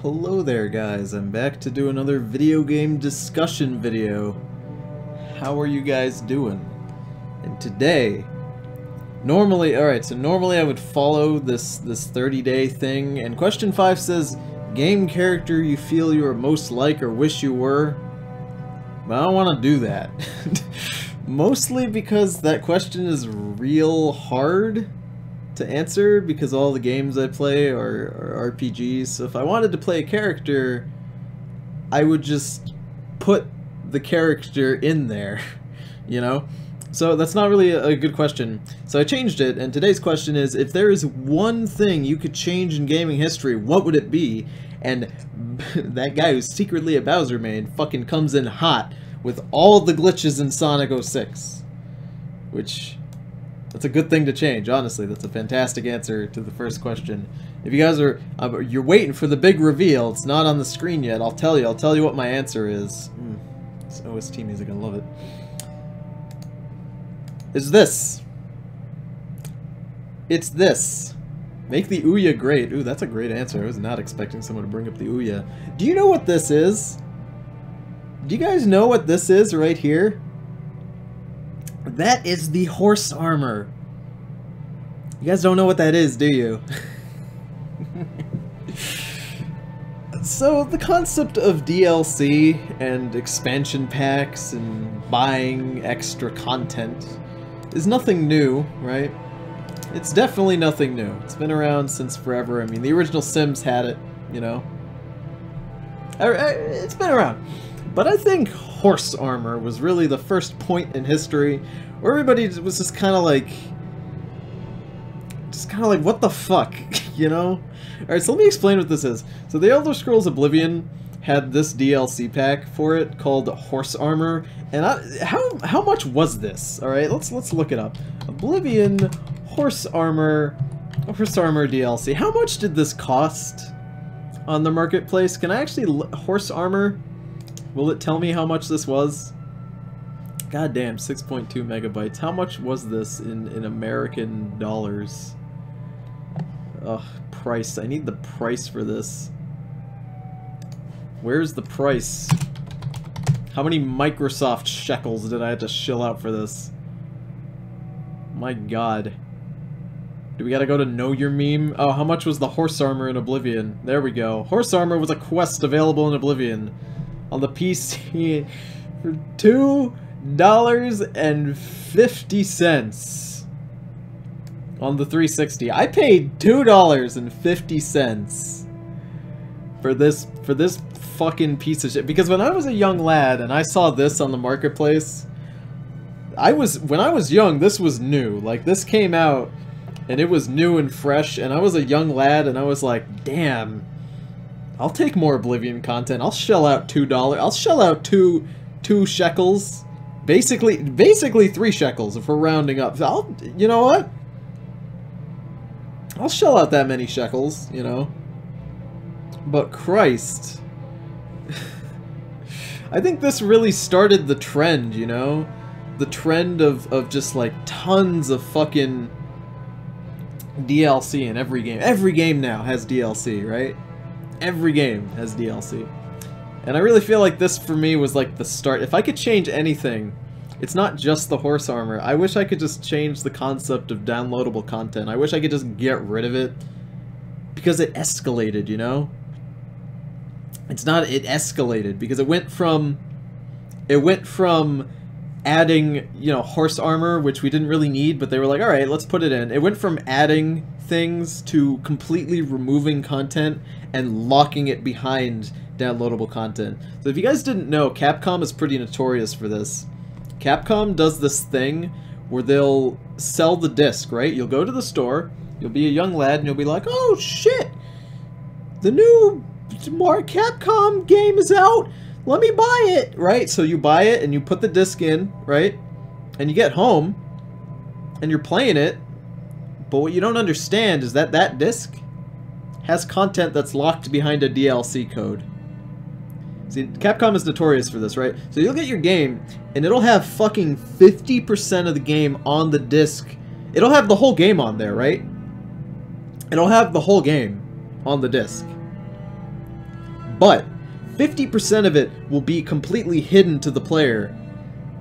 Hello there guys, I'm back to do another video game discussion video. How are you guys doing? And today, normally I would follow this 30-day thing, and question 5 says, game character you feel you are most like or wish you were. But I don't want to do that. Mostly because that question is real hard to answer because all the games I play are RPGs. So if I wanted to play a character, I would just put the character in there, you know? So that's not really a good question. So I changed it, and today's question is, if there is one thing you could change in gaming history, what would it be? And that guy who's secretly a Bowser main fucking comes in hot with all the glitches in Sonic 06. Which, that's a good thing to change, honestly. That's a fantastic answer to the first question. If you guys are, you're waiting for the big reveal, it's not on the screen yet, I'll tell you what my answer is. This OST music, I love it. Is this. It's this. Make the Ouya great. Ooh, that's a great answer. I was not expecting someone to bring up the Ouya. Do you know what this is? Do you guys know what this is right here? That is the horse armor. You guys don't know what that is, do you? So, the concept of DLC and expansion packs and buying extra content is nothing new, right? It's definitely nothing new. It's been around since forever. I mean, the original Sims had it, you know? It's been around. But I think horse armor was really the first point in history where everybody was just kind of like, what the fuck, you know? Alright, so let me explain what this is. So the Elder Scrolls Oblivion had this DLC pack for it called Horse Armor, and how much was this? Alright, let's look it up. Oblivion Horse Armor DLC. How much did this cost on the marketplace? Can I actually Horse Armor? Will it tell me how much this was? God damn, 6.2 megabytes. How much was this in American dollars? Ugh, price. I need the price for this. Where's the price? How many Microsoft shekels did I have to shill out for this? My god. Do we gotta go to Know Your Meme? Oh, how much was the horse armor in Oblivion? There we go. Horse armor was a quest available in Oblivion on the PC for $2.50 on the 360. I paid $2.50 for this fucking piece of shit, because when I was a young lad and I saw this on the marketplace, when I was young, this was new. Like, this came out and it was new and fresh, and I was a young lad and I was like, damn, I'll take more Oblivion content. I'll shell out $2. I'll shell out two shekels. Basically 3 shekels if we're rounding up. You know what? I'll shell out that many shekels, you know. But Christ. I think this really started the trend, you know? The trend of just like tons of fucking DLC in every game. Every game now has DLC, right? Every game has DLC. And I really feel like this, for me, was like the start. If I could change anything, it's not just the horse armor. I wish I could just change the concept of downloadable content. I wish I could just get rid of it. Because it escalated, you know? It escalated because it went from adding, you know, horse armor, which we didn't really need, but they were like, alright, let's put it in. It went from adding things to completely removing content and locking it behind downloadable content. So if you guys didn't know, Capcom is pretty notorious for this. Capcom does this thing where they'll sell the disc, right? You'll go to the store, you'll be a young lad, and you'll be like, oh shit! The new Capcom game is out! Let me buy it! Right? So you buy it, and you put the disc in, right? And you get home, and you're playing it, but what you don't understand is that that disc has content that's locked behind a DLC code. See, Capcom is notorious for this, right? So you'll get your game, and it'll have fucking 50% of the game on the disc. It'll have the whole game on there, right? It'll have the whole game on the disc. but 50% of it will be completely hidden to the player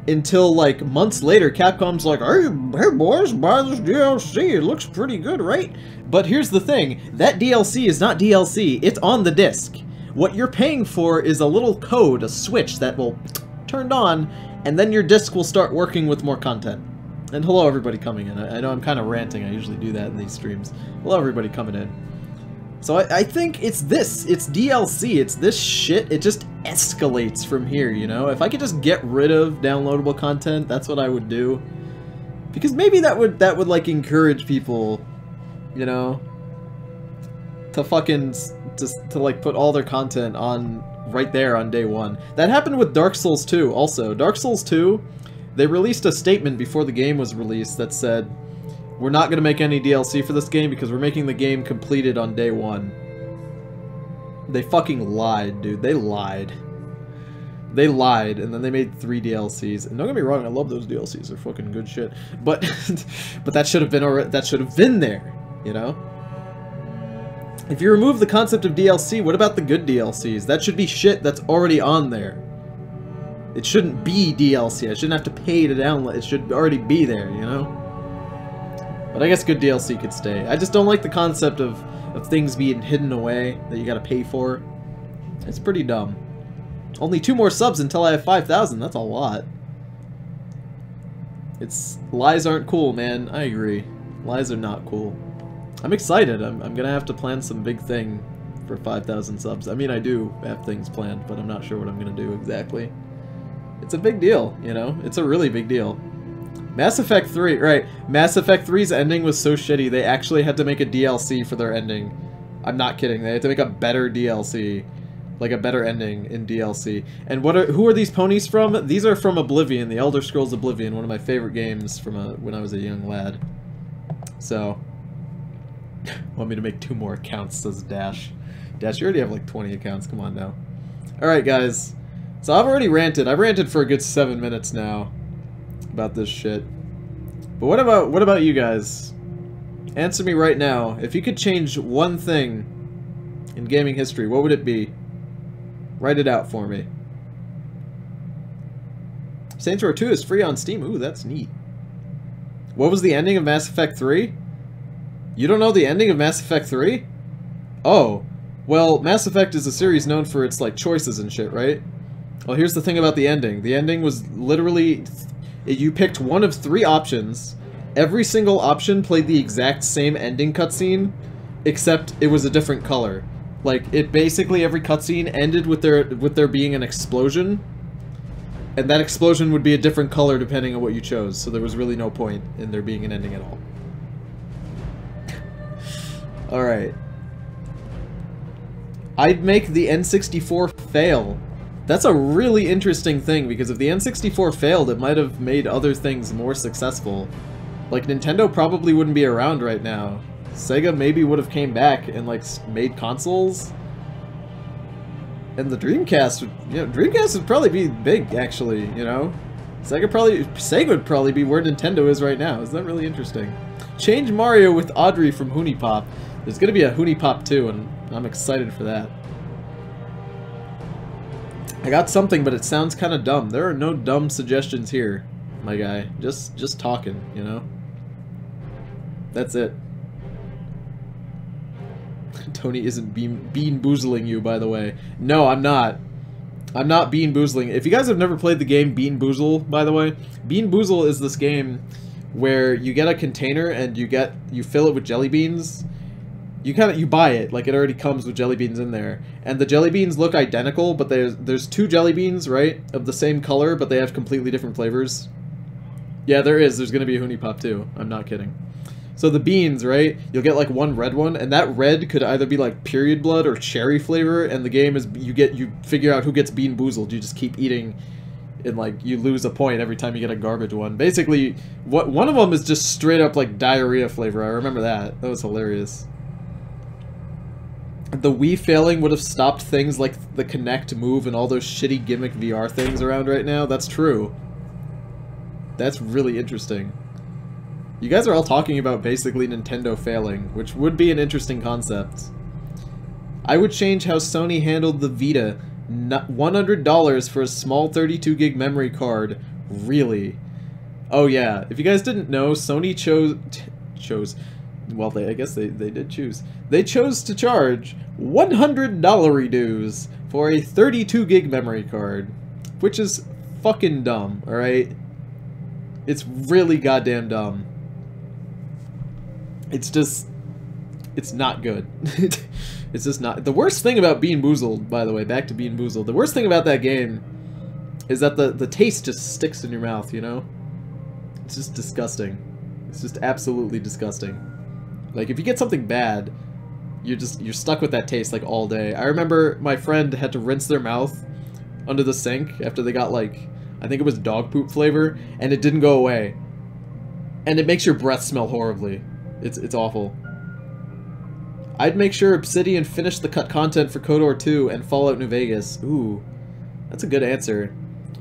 until, like, months later, Capcom's like, hey boys, buy this DLC, it looks pretty good, right? But here's the thing, that DLC is not DLC, it's on the disc. What you're paying for is a little code, a switch that will turn on, and then your disc will start working with more content. And hello everybody coming in. I know I'm kind of ranting, I usually do that in these streams. Hello everybody coming in. So I think it's this, it's DLC, it's this shit, it just escalates from here, you know? If I could just get rid of downloadable content, that's what I would do. Because maybe that would like encourage people, you know, to fucking, to like put all their content on right there on day one. That happened with Dark Souls 2 also. Dark Souls 2, they released a statement before the game was released that said, we're not going to make any DLC for this game because we're making the game completed on day one. They fucking lied, dude. They lied. They lied, and then they made 3 DLCs. And don't get me wrong, I love those DLCs. They're fucking good shit. But but that should have been there, you know? If you remove the concept of DLC, what about the good DLCs? That should be shit that's already on there. It shouldn't be DLC. I shouldn't have to pay to download. It should already be there, you know? But I guess good DLC could stay. I just don't like the concept of things being hidden away that you gotta pay for. It's pretty dumb. Only 2 more subs until I have 5,000. That's a lot. Lies aren't cool, man. I agree. Lies are not cool. I'm excited. I'm gonna have to plan some big thing for 5,000 subs. I mean, I do have things planned, but I'm not sure what I'm gonna do exactly. It's a big deal, you know? It's a really big deal. Mass Effect 3, right. Mass Effect 3's ending was so shitty, they actually had to make a DLC for their ending. I'm not kidding, they had to make a better DLC. Like a better ending in DLC. And who are these ponies from? These are from Oblivion, the Elder Scrolls Oblivion, one of my favorite games from when I was a young lad. So, want me to make 2 more accounts, says Dash. Dash, you already have like 20 accounts, come on now. Alright guys, so I've already ranted. I've ranted for a good 7 minutes now about this shit. But what about you guys? Answer me right now. If you could change one thing in gaming history, what would it be? Write it out for me. Saints Row 2 is free on Steam. Ooh, that's neat. What was the ending of Mass Effect 3? You don't know the ending of Mass Effect 3? Oh. Well, Mass Effect is a series known for its, like, choices and shit, right? Well, here's the thing about the ending. The ending was literally... You picked one of 3 options. Every single option played the exact same ending cutscene, except it was a different color. Like, it basically, every cutscene ended with there being an explosion, and that explosion would be a different color depending on what you chose, so there was really no point in there being an ending at all. Alright. I'd make the N64 fail. That's a really interesting thing, because if the N64 failed, it might have made other things more successful. Like, Nintendo probably wouldn't be around right now. Sega maybe would have came back and, like, made consoles. And the Dreamcast would, you know, Dreamcast would probably be big, actually, you know? Sega would probably be where Nintendo is right now. Isn't that really interesting? Change Mario with Audrey from Hoonipop. There's gonna be a Hoonipop 2, and I'm excited for that. I got something, but it sounds kind of dumb. There are no dumb suggestions here, my guy. Just talking, you know? That's it. Tony isn't bean boozling you, by the way. No, I'm not. I'm not Bean Boozling. If you guys have never played the game Bean Boozle, by the way, Bean Boozle is this game where you get a container and you fill it with jelly beans. You buy it, like it already comes with jelly beans in there. And the jelly beans look identical, but there's 2 jelly beans, right, of the same color, but they have completely different flavors. Yeah, there's gonna be a Hoonipop too. I'm not kidding. So the beans, right, you'll get like 1 red one, and that red could either be like period blood or cherry flavor, and the game is, you figure out who gets Bean Boozled. You just keep eating, and like, you lose a point every time you get a garbage one. Basically, one of them is just straight up like diarrhea flavor. I remember that. That was hilarious. The Wii failing would have stopped things like the Kinect Move and all those shitty gimmick VR things around right now. That's true. That's really interesting. You guys are all talking about basically Nintendo failing, which would be an interesting concept. I would change how Sony handled the Vita. $100 for a small 32 gig memory card. Really? Oh yeah, if you guys didn't know, Sony chose well, I guess they did choose. They chose to charge $100 dues for a 32 gig memory card, which is fucking dumb, alright? It's really goddamn dumb. It's just, it's not good. It's just not. The worst thing about Bean Boozled, by the way, back to Bean Boozled, the worst thing about that game is that the taste just sticks in your mouth, you know? It's just disgusting. It's just absolutely disgusting. Like, if you get something bad, you're stuck with that taste, like, all day. I remember my friend had to rinse their mouth under the sink after they got, like, I think it was dog poop flavor, and it didn't go away. And it makes your breath smell horribly. It's awful. I'd make sure Obsidian finished the cut content for KOTOR 2 and Fallout New Vegas. Ooh, that's a good answer.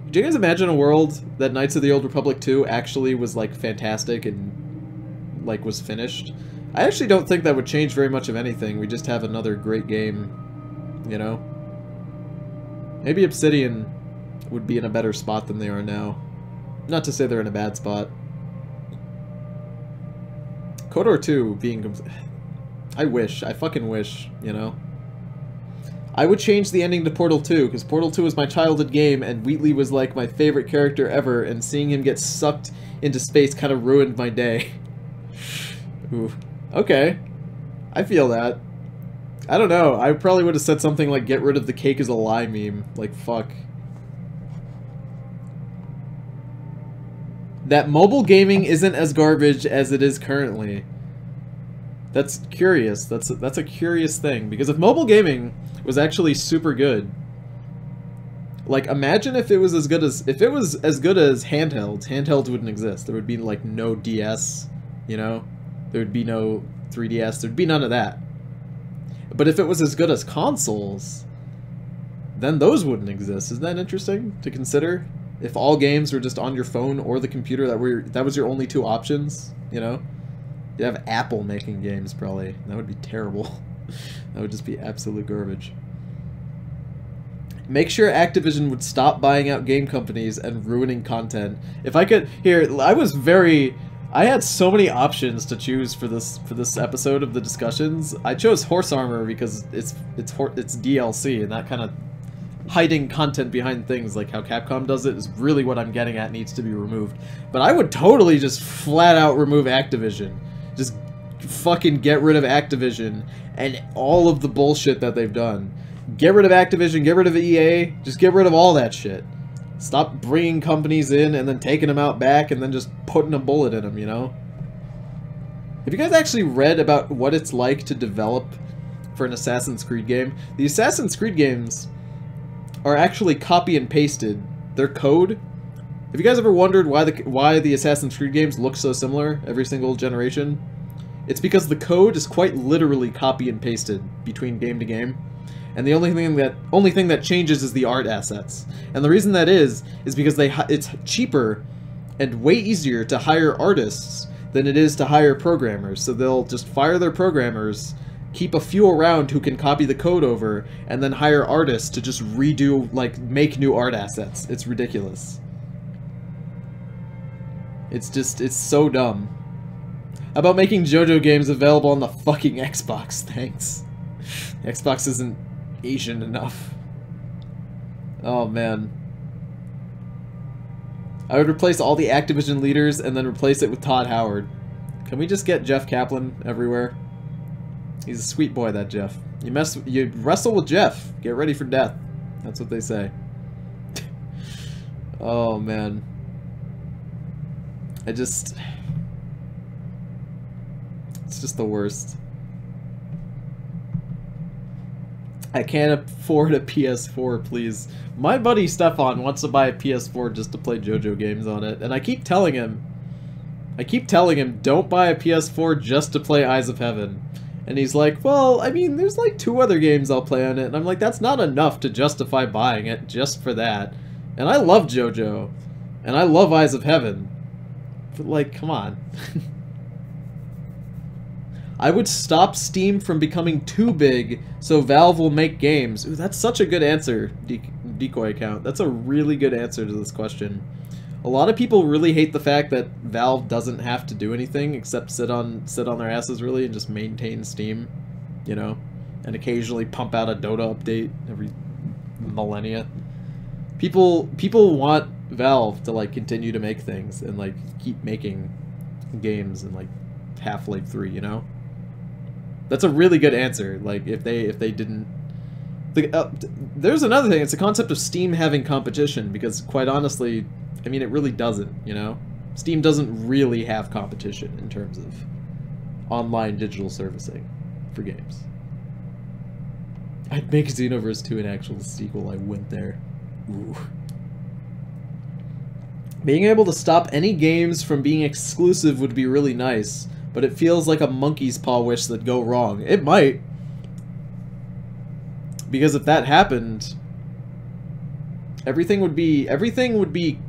Do you guys imagine a world that Knights of the Old Republic 2 actually was, like, fantastic and, like, was finished? I actually don't think that would change very much of anything. We just have another great game, you know? Maybe Obsidian would be in a better spot than they are now. Not to say they're in a bad spot. KOTOR 2 being... I fucking wish, you know? I would change the ending to Portal 2, because Portal 2 was my childhood game, and Wheatley was like my favorite character ever, and seeing him get sucked into space kind of ruined my day. Ooh. Okay. I feel that. I don't know, I probably would have said something like, get rid of the cake is a lie meme. Like, fuck. That mobile gaming isn't as garbage as it is currently. That's curious. That's a curious thing, because if mobile gaming was actually super good, like, imagine if it was as good as handhelds. Handhelds wouldn't exist. There would be like no DS, you know? There would be no 3DS. There'd be none of that. But if it was as good as consoles, then those wouldn't exist. Isn't that interesting to consider? If all games were just on your phone or the computer, that was your only two options, you know? You'd have Apple making games, probably. That would be terrible. That would just be absolute garbage. Make sure Activision would stop buying out game companies and ruining content. If I could... Here, I had so many options to choose for this episode of the discussions. I chose Horse Armor because it's DLC, and that kind of hiding content behind things like how Capcom does it is really what I'm getting at, needs to be removed. But I would totally just flat out remove Activision. Just fucking get rid of Activision and all of the bullshit that they've done. Get rid of Activision, get rid of EA, just get rid of all that shit. Stop bringing companies in and then taking them out back and then just putting a bullet in them, you know? Have you guys actually read about what it's like to develop for an Assassin's Creed game? The Assassin's Creed games are actually copy and pasted. Their code. Have you guys ever wondered why the Assassin's Creed games look so similar every single generation? It's because the code is quite literally copy and pasted between game to game. And the only thing that changes is the art assets. And the reason that is because it's cheaper and way easier to hire artists than it is to hire programmers. So they'll just fire their programmers, keep a few around who can copy the code over, and then hire artists to just redo, like, make new art assets. It's ridiculous. It's so dumb. How about making JoJo games available on the fucking Xbox? Thanks. Xbox isn't Asian enough. Oh man. I would replace all the Activision leaders and then replace it with Todd Howard. Can we just get Jeff Kaplan everywhere? He's a sweet boy, that Jeff. You wrestle with Jeff, get ready for death. That's what they say. Oh man. It's just the worst. I can't afford a PS4, please. My buddy Stefan wants to buy a PS4 just to play JoJo games on it, and I keep telling him, don't buy a PS4 just to play Eyes of Heaven. And he's like, well, I mean, there's like 2 other games I'll play on it, and I'm like, that's not enough to justify buying it just for that. And I love JoJo, and I love Eyes of Heaven, but like, come on. I would stop Steam from becoming too big so Valve will make games. Ooh, that's such a good answer, Decoy account. That's a really good answer to this question. A lot of people really hate the fact that Valve doesn't have to do anything except sit on their asses really and just maintain Steam, you know, and occasionally pump out a Dota update every millennia. People want Valve to like continue to make things and like keep making games and like Half-Life 3, you know? That's a really good answer. Like if they didn't there's another thing, it's the concept of Steam having competition, because quite honestly, I mean, it really doesn't, you know? Steam doesn't really have competition in terms of online digital servicing for games. I'd make Xenoverse 2 an actual sequel. I went there. Ooh. Being able to stop any games from being exclusive would be really nice, but it feels like a monkey's paw wish that go wrong. It might. Because if that happened, everything would be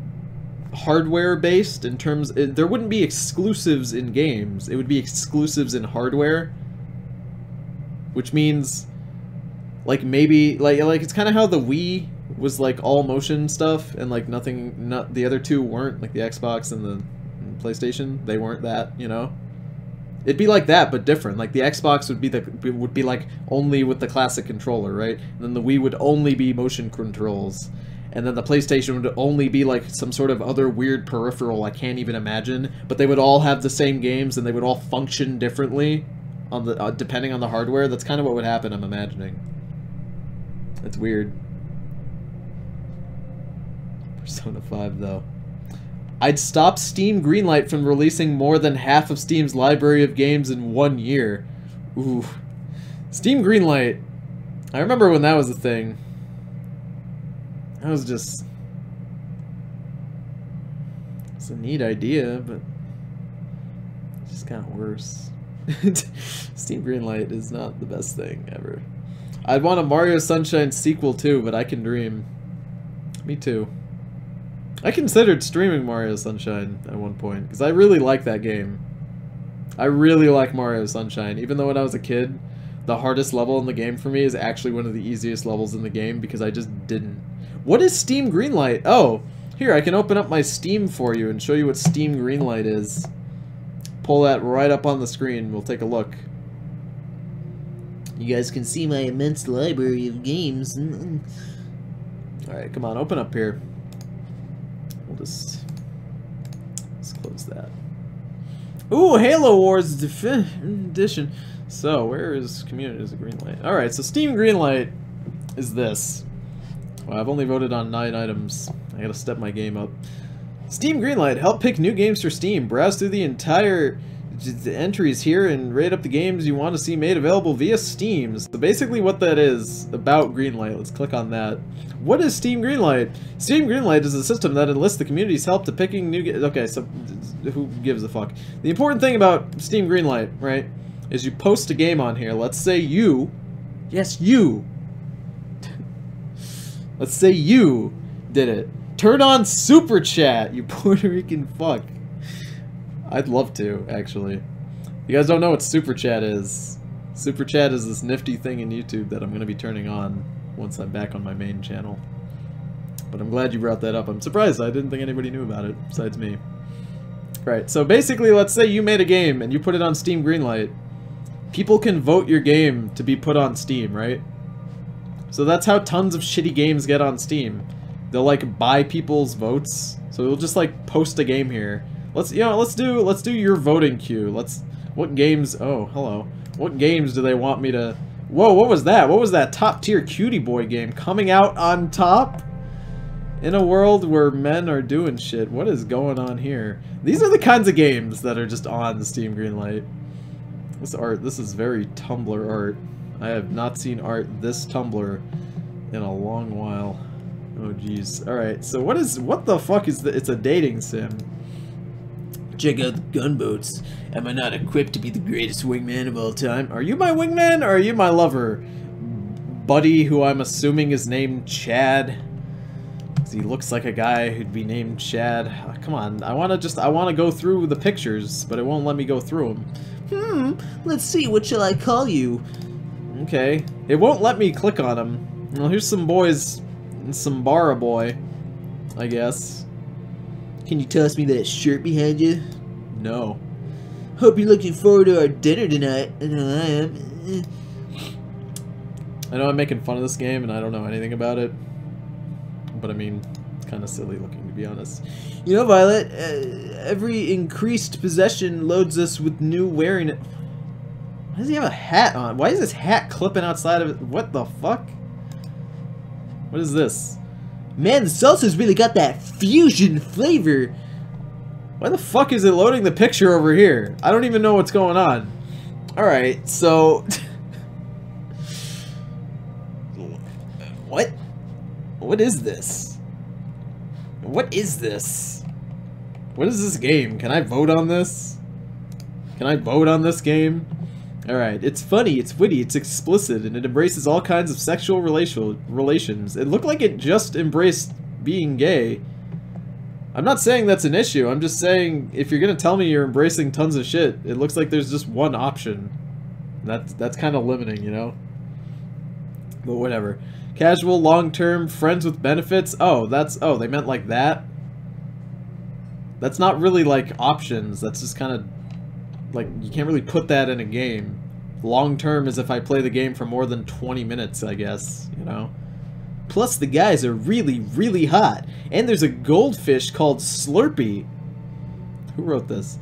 hardware based in terms, there wouldn't be exclusives in games. It would be exclusives in hardware, which means like maybe like it's kind of how the Wii was like all motion stuff and like the other two weren't, like the Xbox and the PlayStation, they weren't that, you know? It'd be like that, but different. Like the Xbox would be like only with the classic controller, right? And then the Wii would only be motion controls, and then the PlayStation would only be like some sort of other weird peripheral I can't even imagine. But they would all have the same games, and they would all function differently on the depending on the hardware. That's kind of what would happen, I'm imagining. It's weird. Persona 5 though. I'd stop Steam Greenlight from releasing more than half of Steam's library of games in 1 year. Ooh. Steam Greenlight. I remember when that was a thing. That was just... It's a neat idea, but... It's just kind of worse. Steam Greenlight is not the best thing ever. I'd want a Mario Sunshine sequel too, but I can dream. Me too. I considered streaming Mario Sunshine at one point, because I really like that game. I really like Mario Sunshine, even though when I was a kid, the hardest level in the game for me is actually one of the easiest levels in the game, because I just didn't. What is Steam Greenlight? Oh, here, I can open up my Steam for you and show you what Steam Greenlight is. Pull that right up on the screen, we'll take a look. You guys can see my immense library of games. Alright, come on, open up here. Let's close that. Ooh, Halo Wars edition. So, where is community as a Greenlight? Alright, so Steam Greenlight is this. Well, I've only voted on 9 items. I gotta step my game up. Steam Greenlight, help pick new games for Steam. Browse through the entire entries here and rate up the games you want to see made available via Steam. So basically what that is about Greenlight, let's click on that. What is Steam Greenlight? Steam Greenlight is a system that enlists the community's help to picking new games. Okay, so who gives a fuck? The important thing about Steam Greenlight, right, is you post a game on here. Let's say you, yes you, let's say you did it. Turn on Super Chat, you Puerto Rican fuck. I'd love to, actually. You guys don't know what Super Chat is. Super Chat is this nifty thing in YouTube that I'm going to be turning on once I'm back on my main channel. But I'm glad you brought that up. I'm surprised. I didn't think anybody knew about it, besides me. Right, so basically, let's say you made a game and you put it on Steam Greenlight. People can vote your game to be put on Steam, right? So that's how tons of shitty games get on Steam. They'll, like, buy people's votes. So we'll just, like, post a game here. Let's do your voting queue. What games, oh, hello. What games do they want me to, whoa, what was that? What was that top tier cutie boy game coming out on top? In a world where men are doing shit, what is going on here? These are the kinds of games that are just on Steam Greenlight. This art, this is very Tumblr art. I have not seen art this Tumblr in a long while. Oh jeez. Alright, so what the fuck is it's a dating sim. Check out the gunboats. Am I not equipped to be the greatest wingman of all time? Are you my wingman or are you my lover? Buddy, who I'm assuming is named Chad. He looks like a guy who'd be named Chad. Oh, come on, I wanna go through the pictures, but it won't let me go through them. Let's see, what shall I call you? Okay. It won't let me click on him. Well, here's some boys. Some Bara boy, I guess. Can you toss me that shirt behind you? No. Hope you're looking forward to our dinner tonight. I know I am. I know I'm making fun of this game and I don't know anything about it. But I mean, it's kind of silly looking, to be honest. You know, Violet, every increased possession loads us with new wearing it. Why does he have a hat on? Why is this hat clipping outside of it? What the fuck? What is this? Man, the salsa's really got that fusion flavor. Why the fuck is it loading the picture over here? I don't even know what's going on. Alright, so... What? What is this? What is this? What is this game? Can I vote on this? Can I vote on this game? Alright, it's funny, it's witty, it's explicit, and it embraces all kinds of sexual relations. It looked like it just embraced being gay. I'm not saying that's an issue, I'm just saying if you're gonna tell me you're embracing tons of shit, it looks like there's just one option. That's kind of limiting, you know? But whatever. Casual, long-term, friends with benefits. Oh, they meant like that? That's not really like options, that's just kind of... Like, you can't really put that in a game. Long term is if I play the game for more than 20 minutes, I guess, you know? Plus, the guys are really, really hot. And there's a goldfish called Slurpee. Who wrote this?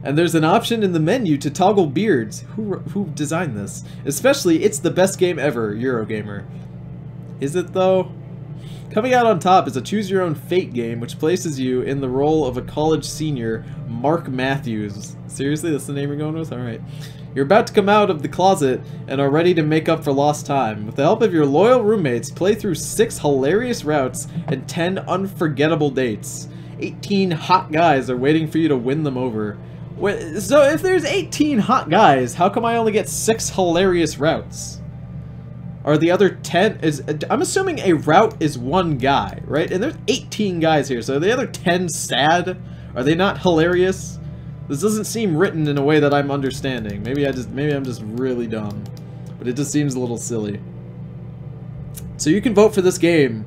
And there's an option in the menu to toggle beards. Who designed this? Especially, it's the best game ever, Eurogamer. Is it, though? Coming out on top is a choose-your-own-fate game, which places you in the role of a college senior, Mark Matthews. Seriously, that's the name you're going with? Alright. You're about to come out of the closet and are ready to make up for lost time. With the help of your loyal roommates, play through 6 hilarious routes and 10 unforgettable dates. 18 hot guys are waiting for you to win them over. So if there's 18 hot guys, how come I only get 6 hilarious routes? Are the other 10 I'm assuming a route is one guy, right? And there's 18 guys here, so are the other 10 sad? Are they not hilarious? This doesn't seem written in a way that I'm understanding. Maybe I'm just really dumb. But it just seems a little silly. So you can vote for this game.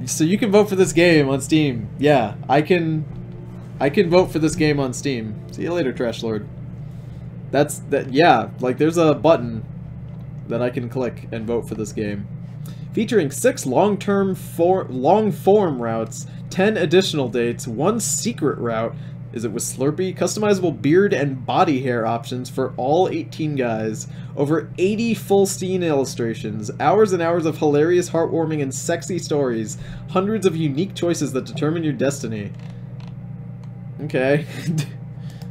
So you can vote for this game on Steam. Yeah, I can vote for this game on Steam. See you later, Trash Lord. Yeah, like there's a button that I can click and vote for this game. Featuring 6 long-form routes, 10 additional dates, 1 secret route, is it with Slurpee? Customizable beard and body hair options for all 18 guys, over 80 full scene illustrations, hours and hours of hilarious, heartwarming, and sexy stories, hundreds of unique choices that determine your destiny. Okay.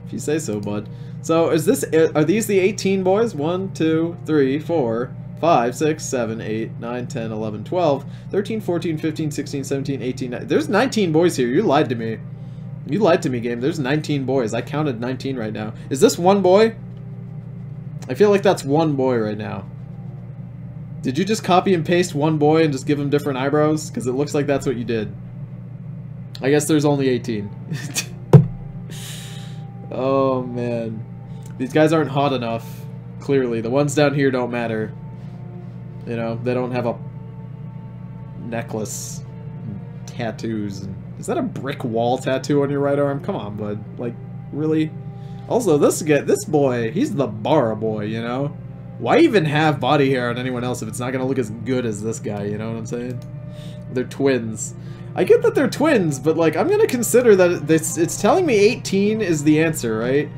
If you say so, bud. So, are these the 18 boys? 1, 2, 3, 4, 5, 6, 7, 8, 9, 10, 11, 12, 13, 14, 15, 16, 17, 18, 19. There's 19 boys here. You lied to me. You lied to me, game. There's 19 boys. I counted 19 right now. Is this one boy? I feel like that's one boy right now. Did you just copy and paste one boy and just give him different eyebrows? Because it looks like that's what you did. I guess there's only 18. Oh, man. These guys aren't hot enough. Clearly. The ones down here don't matter. You know, they don't have a necklace and tattoos. Is that a brick wall tattoo on your right arm? Come on, bud. Like, really? Also, this boy, he's the Bara boy, you know? Why even have body hair on anyone else if it's not gonna look as good as this guy, you know what I'm saying? They're twins. I get that they're twins, but like, I'm gonna consider that it's telling me 18 is the answer, right?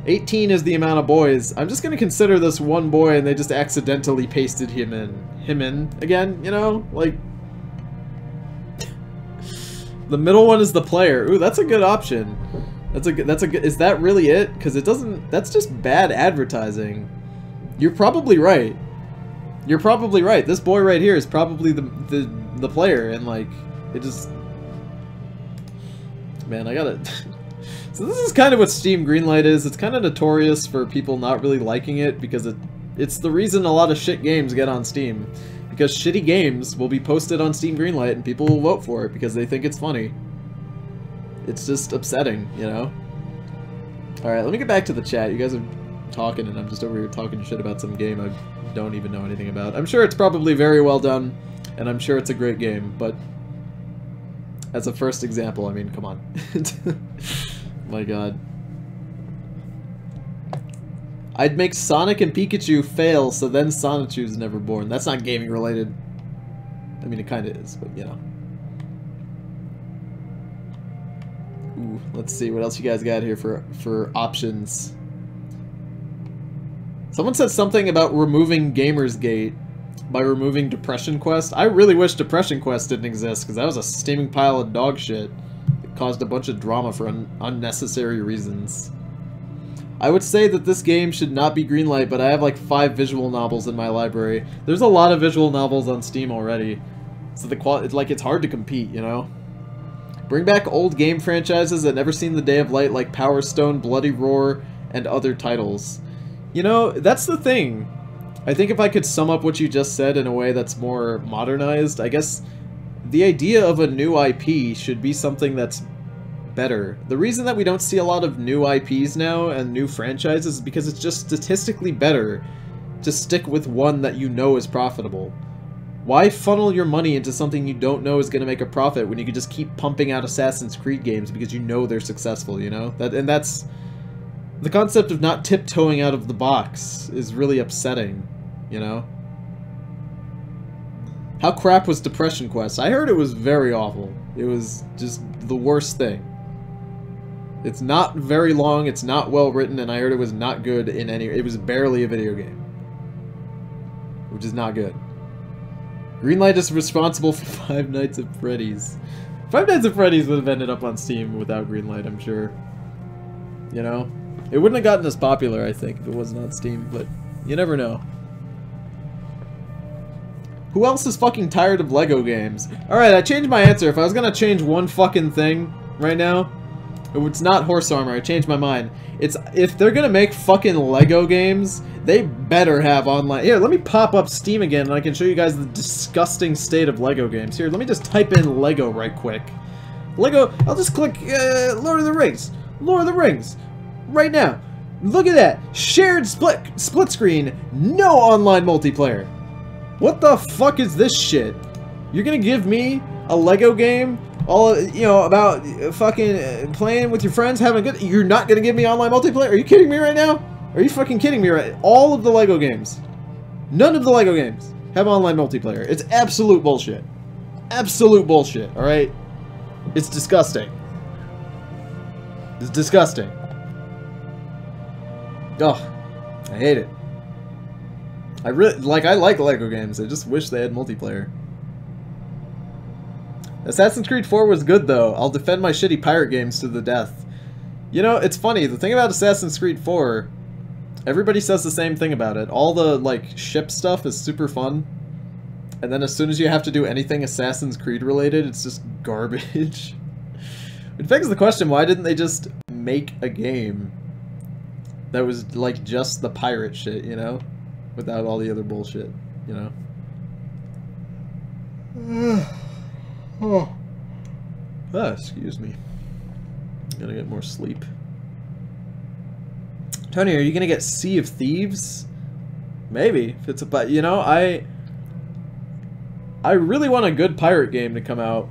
18 is the amount of boys. I'm just gonna consider this one boy and they just accidentally pasted him in again, you know? Like, the middle one is the player. Ooh, that's a good option. That's a good, is that really it? Because it doesn't, that's just bad advertising. You're probably right. You're probably right. This boy right here is probably the player, and like, it just, man, I gotta. So this is kind of what Steam Greenlight is. It's kind of notorious for people not really liking it because it's the reason a lot of shit games get on Steam. Because shitty games will be posted on Steam Greenlight and people will vote for it because they think it's funny. It's just upsetting, you know? Alright, let me get back to the chat. You guys are talking and I'm just over here talking shit about some game I don't even know anything about. I'm sure it's probably very well done, and I'm sure it's a great game, but as a first example, I mean, come on. My god. I'd make Sonic and Pikachu fail, so then Sonichu's never born. That's not gaming related. I mean, it kind of is, but you know. Ooh, let's see what else you guys got here for options. Someone said something about removing Gamersgate by removing Depression Quest. I really wish Depression Quest didn't exist, because that was a steaming pile of dog shit. It caused a bunch of drama for unnecessary reasons. I would say that this game should not be greenlight, but I have like 5 visual novels in my library. There's a lot of visual novels on Steam already, so the quality, like, it's hard to compete, you know? Bring back old game franchises that never seen the day of light, like Power Stone, Bloody Roar, and other titles. You know, that's the thing. I think if I could sum up what you just said in a way that's more modernized, I guess the idea of a new IP should be something that's better. The reason that we don't see a lot of new IPs now and new franchises is because it's just statistically better to stick with one that you know is profitable. Why funnel your money into something you don't know is going to make a profit when you can just keep pumping out Assassin's Creed games because you know they're successful, you know? That's the concept of not tiptoeing out of the box is really upsetting, you know? How crap was Depression Quest? I heard it was very awful. It was just the worst thing. It's not very long, it's not well written, and I heard it was not good in any... It was barely a video game. Which is not good. Greenlight is responsible for Five Nights at Freddy's. Five Nights at Freddy's would have ended up on Steam without Greenlight, I'm sure. You know? It wouldn't have gotten as popular, I think, if it wasn't on Steam, but you never know. Who else is fucking tired of Lego games? Alright, I changed my answer. If I was gonna change one fucking thing right now, it's not Horse Armor. I changed my mind. It's if they're gonna make fucking Lego games, they better have online. Here, let me pop up Steam again and I can show you guys the disgusting state of Lego games. Here, let me just type in Lego right quick. Lego, I'll just click Lord of the Rings. Lord of the Rings. Right now. Look at that. Shared split screen. No online multiplayer. What the fuck is this shit? You're gonna give me a Lego game? All, you know, about fucking playing with your friends, having a good... You're not gonna give me online multiplayer? Are you kidding me right now? Are you fucking kidding me right... All of the Lego games. None of the Lego games have online multiplayer. It's absolute bullshit. Absolute bullshit, alright? It's disgusting. It's disgusting. Ugh. I hate it. I like Lego games. I just wish they had multiplayer. Assassin's Creed 4 was good, though. I'll defend my shitty pirate games to the death. You know, it's funny. The thing about Assassin's Creed 4, everybody says the same thing about it. All the, like, ship stuff is super fun. And then as soon as you have to do anything Assassin's Creed related, it's just garbage. It begs the question, why didn't they just make a game that was, like, just the pirate shit, you know? Without all the other bullshit, you know? Oh. Ah, excuse me. Gotta get more sleep. Tony, are you gonna get Sea of Thieves? Maybe. If it's a... You know, I really want a good pirate game to come out.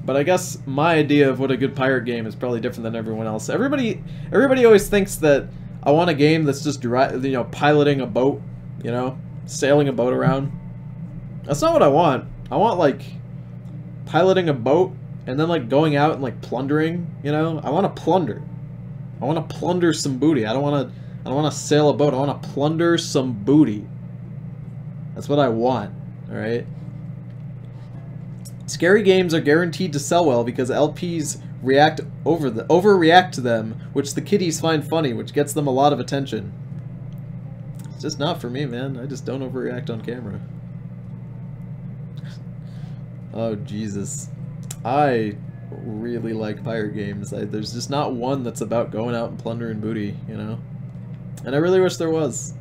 But I guess my idea of what a good pirate game is probably different than everyone else. Everybody always thinks that I want a game that's just, you know, piloting a boat. You know? Sailing a boat around. That's not what I want. I want, like... piloting a boat, and then, like, going out and, like, plundering, you know? I want to plunder. I want to plunder some booty. I don't want to sail a boat. I want to plunder some booty. That's what I want, alright? Scary games are guaranteed to sell well because LPs overreact to them, which the kiddies find funny, which gets them a lot of attention. It's just not for me, man. I just don't overreact on camera. Oh, Jesus. I really like pirate games. There's just not one that's about going out and plundering booty, you know? And I really wish there was.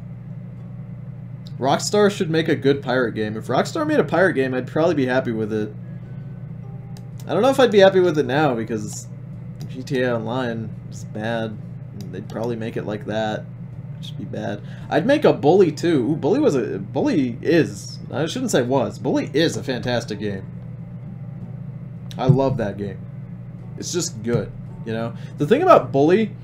Rockstar should make a good pirate game. If Rockstar made a pirate game, I'd probably be happy with it. I don't know if I'd be happy with it now, because GTA Online is bad. They'd probably make it like that. Should be bad. I'd make a Bully too. Ooh, Bully is. I shouldn't say was. Bully is a fantastic game. I love that game. It's just good, you know? The thing about Bully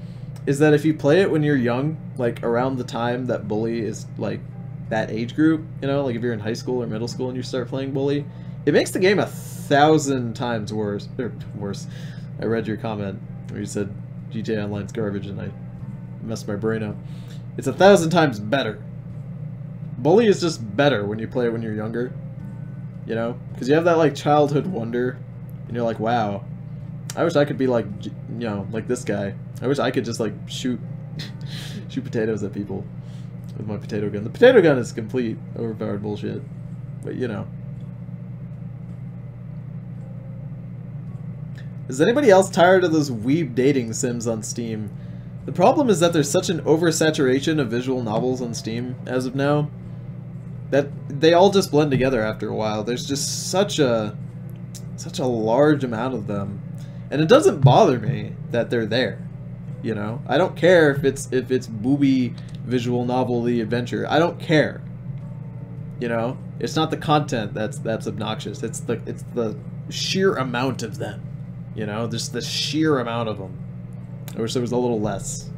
is that if you play it when you're young, like around the time that Bully is like that age group, you know, like if you're in high school or middle school and you start playing Bully, it makes the game 1,000 times worse. Worse. I read your comment where you said GTA Online's garbage and I messed my brain up. It's 1,000 times better. Bully is just better when you play it when you're younger. You know? Because you have that, like, childhood wonder. And you're like, wow. I wish I could be like, you know, like this guy. I wish I could just, like, shoot potatoes at people with my potato gun. The potato gun is complete overpowered bullshit. But, you know. Is anybody else tired of those weeb dating sims on Steam? The problem is that there's such an oversaturation of visual novels on Steam as of now that they all just blend together after a while. There's just such a large amount of them, and it doesn't bother me that they're there. You know, I don't care if it's booby visual novel the adventure. I don't care. You know, it's not the content that's obnoxious. It's the sheer amount of them. You know, just the sheer amount of them. I wish there was a little less.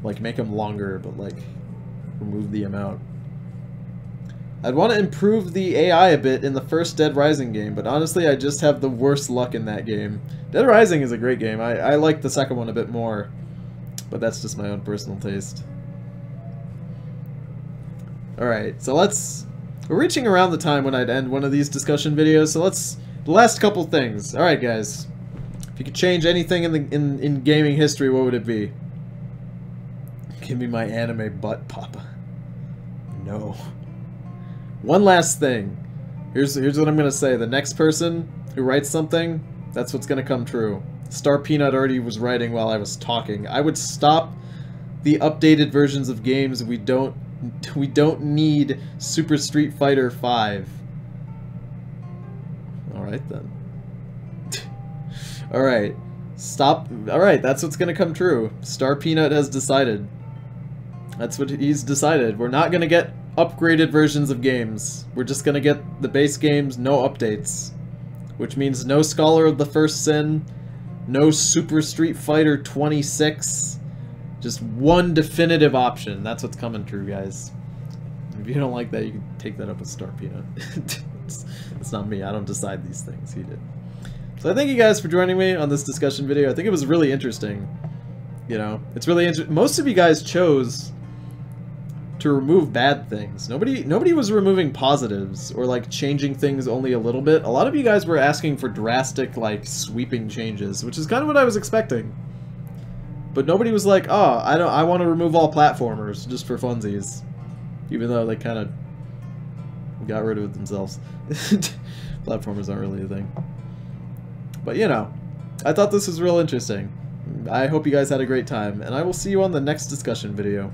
Like, make them longer, but, like, remove the amount. I'd want to improve the AI a bit in the first Dead Rising game, but honestly, I just have the worst luck in that game. Dead Rising is a great game. I like the second one a bit more, but that's just my own personal taste. Alright, so we're reaching around the time when I'd end one of these discussion videos, so the last couple things. Alright, guys. If you could change anything in gaming history, what would it be? Give me my anime butt, Papa. No. One last thing. Here's what I'm gonna say. The next person who writes something, that's what's gonna come true. Star Peanut already was writing while I was talking. I would stop the updated versions of games. We don't need Super Street Fighter 5. All right then. Alright, stop. Alright, that's what's gonna come true. Star Peanut has decided. That's what he's decided. We're not gonna get upgraded versions of games. We're just gonna get the base games, no updates. Which means no Scholar of the First Sin, no Super Street Fighter 26. Just one definitive option. That's what's coming true, guys. If you don't like that, you can take that up with Star Peanut. It's not me. I don't decide these things. He did. So I thank you guys for joining me on this discussion video. I think it was really interesting. You know, it's really interesting. Most of you guys chose to remove bad things. Nobody was removing positives or like changing things only a little bit. A lot of you guys were asking for drastic, like, sweeping changes, which is kind of what I was expecting. But nobody was like, "Oh, I want to remove all platformers just for funsies," even though they kind of got rid of it themselves. Platformers aren't really a thing. But, you know, I thought this was real interesting. I hope you guys had a great time, and I will see you on the next discussion video.